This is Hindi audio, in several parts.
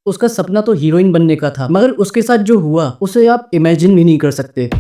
उसका सपना तो हीरोइन बनने का था, मगर उसके साथ जो हुआ उसे आप इमेजिन भी नहीं कर सकते।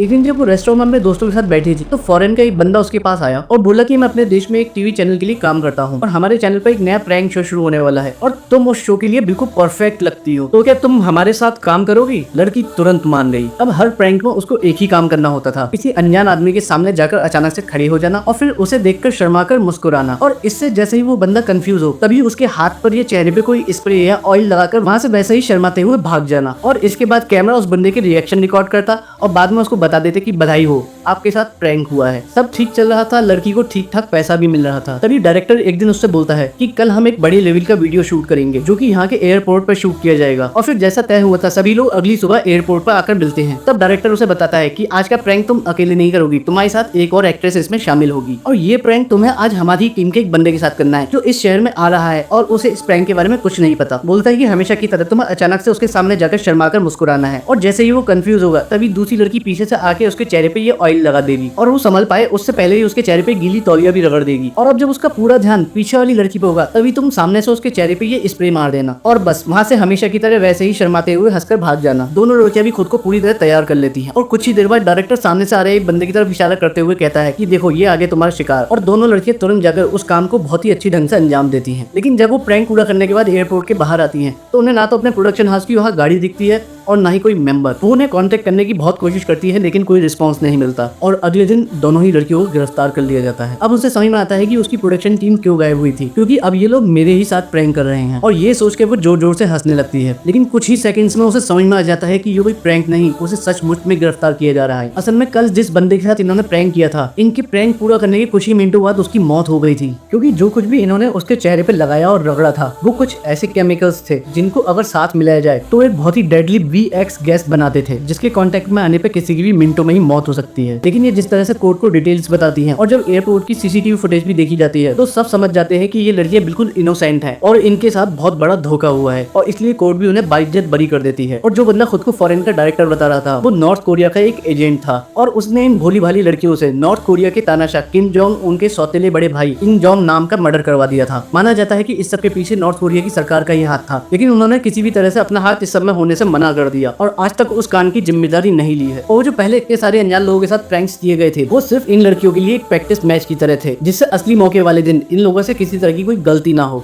एक दिन जब वो रेस्टोरेंट में अपने दोस्तों के साथ बैठी थी तो फॉरेन का एक बंदा उसके पास आया और बोला कि मैं अपने देश में एक टीवी चैनल के लिए काम करता हूँ और हमारे चैनल पर एक नया प्रैंक शो शुरू होने वाला है और तुम उस शो के लिए बिल्कुल परफेक्ट लगती हो, तो क्या तुम हमारे साथ काम करोगी? लड़की तुरंत मान गई। अब हर प्रैंक में उसको एक ही काम करना होता था, किसी अनजान आदमी के सामने जाकर अचानक से खड़ी हो जाना और फिर उसे देखकर शर्माकर मुस्कुराना। और इससे जैसे ही वो बंदा कंफ्यूज हो तभी उसके हाथ पर या चेहरे पे कोई स्प्रे या ऑयल लगाकर वहां से वैसे ही शर्माते हुए भाग जाना और इसके बाद कैमरा उस बंदे के रिएक्शन रिकॉर्ड करता और बाद में उसको बता देते कि बधाई हो, आपके साथ प्रैंक हुआ है। सब ठीक चल रहा था, लड़की को ठीक ठाक पैसा भी मिल रहा था। तभी डायरेक्टर एक दिन उससे बोलता है कि कल हम एक बड़े लेवल का वीडियो शूट करेंगे जो कि यहाँ के एयरपोर्ट पर शूट किया जाएगा। और फिर जैसा तय हुआ था सभी लोग अगली सुबह एयरपोर्ट पर आकर मिलते हैं। तब डायरेक्टर उसे बताता है कि आज का प्रैंक तुम अकेले नहीं करोगी, तुम्हारे साथ एक और एक्ट्रेस इसमें शामिल होगी और ये प्रैंक तुम्हें आज हमारी टीम के एक बंदे के साथ करना है जो इस शहर में आ रहा है और उसे इस प्रैंक के बारे में कुछ नहीं पता। बोलता है कि हमेशा की तरह तुम्हें अचानक से उसके सामने जाकर शर्माकर मुस्कुराना है और जैसे ही वो कंफ्यूज होगा तभी दूसरी लड़की पीछे से आके उसके चेहरे पे ये ऑयल लगा देगी और वो संभल पाए उससे पहले ही उसके चेहरे पे गीली तौलिया भी रगड़ देगी। और अब जब उसका पूरा ध्यान पीछे वाली लड़की पे होगा तभी तुम सामने से उसके चेहरे पे ये स्प्रे मार देना और बस वहाँ से हमेशा की तरह वैसे ही शर्माते हुए हंसकर भाग जाना। दोनों लड़कियां भी खुद को पूरी तरह तैयार कर लेती हैं और कुछ ही देर बाद डायरेक्टर सामने से आ रहे एक बंदे की तरफ इशारा करते हुए कहता है कि देखो ये आगे तुम्हारा शिकार। और दोनों लड़कियां तुरंत जाकर उस काम को बहुत ही अच्छी ढंग से अंजाम देती हैं। लेकिन जब वो प्रैंक पूरा करने के बाद एयरपोर्ट के बाहर आती हैं तो उन्हें ना तो अपने प्रोडक्शन हाउस की वहाँ गाड़ी दिखती है और ना ही कोई मेंबर। वो उन्हें कांटेक्ट करने की बहुत कोशिश करती है लेकिन कोई रिस्पांस नहीं मिलता और अगले दिन दोनों ही लड़कियों को गिरफ्तार कर लिया जाता है। अब उसे समझ में आता है कि उसकी प्रोडक्शन टीम क्यों गायब हुई थी, क्योंकि अब ये लोग मेरे ही साथ प्रैंक कर रहे हैं और ये सोच के वो जोर जोर से हंसने लगती है। लेकिन कुछ ही सेकंड्स में उसे समझ में आ जाता है कि ये कोई प्रैंक नहीं, उसे सचमुच में गिरफ्तार किया जा रहा है। असल में कल जिस बंदे के साथ इन्होंने प्रैंक किया था, इनके प्रैंक पूरा करने के कुछ ही मिनटों बाद उसकी मौत हो गई थी, क्योंकि जो कुछ भी इन्होंने उसके चेहरे पे लगाया और रगड़ा था वो कुछ ऐसे केमिकल्स थे जिनको अगर साथ मिलाया जाए तो एक बहुत ही डेडली VX गैस बनाते थे जिसके कांटेक्ट में आने पे किसी की भी मिनटों में ही मौत हो सकती है। लेकिन ये जिस तरह से कोर्ट को डिटेल्स बताती हैं और जब एयरपोर्ट की CCTV फुटेज भी देखी जाती है तो सब समझ जाते हैं कि ये लड़कियां बिल्कुल इनोसेंट हैं और इनके साथ बहुत बड़ा धोखा हुआ है और इसलिए कोर्ट भी उन्हें बाइज्जत बरी कर देती है। और जो बंदा खुद को फॉरेन का डायरेक्टर बता रहा था वो नॉर्थ कोरिया का एक एजेंट था और उसने इन भोली भाली लड़कियों से नॉर्थ कोरिया के तानाशाह किम जोंग उनके सौतेले बड़े भाई किम जोंग नाम का मर्डर करवा दिया था। माना जाता है कि इस सब के पीछे नॉर्थ कोरिया की सरकार का ही हाथ था, लेकिन उन्होंने किसी भी तरह से अपना हाथ इस सब में होने से मना कर दिया और आज तक उस कांड की जिम्मेदारी नहीं ली है। और जो पहले इतने सारे अनजान लोगों के साथ प्रैंक्स किए गए थे वो सिर्फ इन लड़कियों के लिए एक प्रैक्टिस मैच की तरह थे, जिससे असली मौके वाले दिन इन लोगों से किसी तरह की कोई गलती ना हो।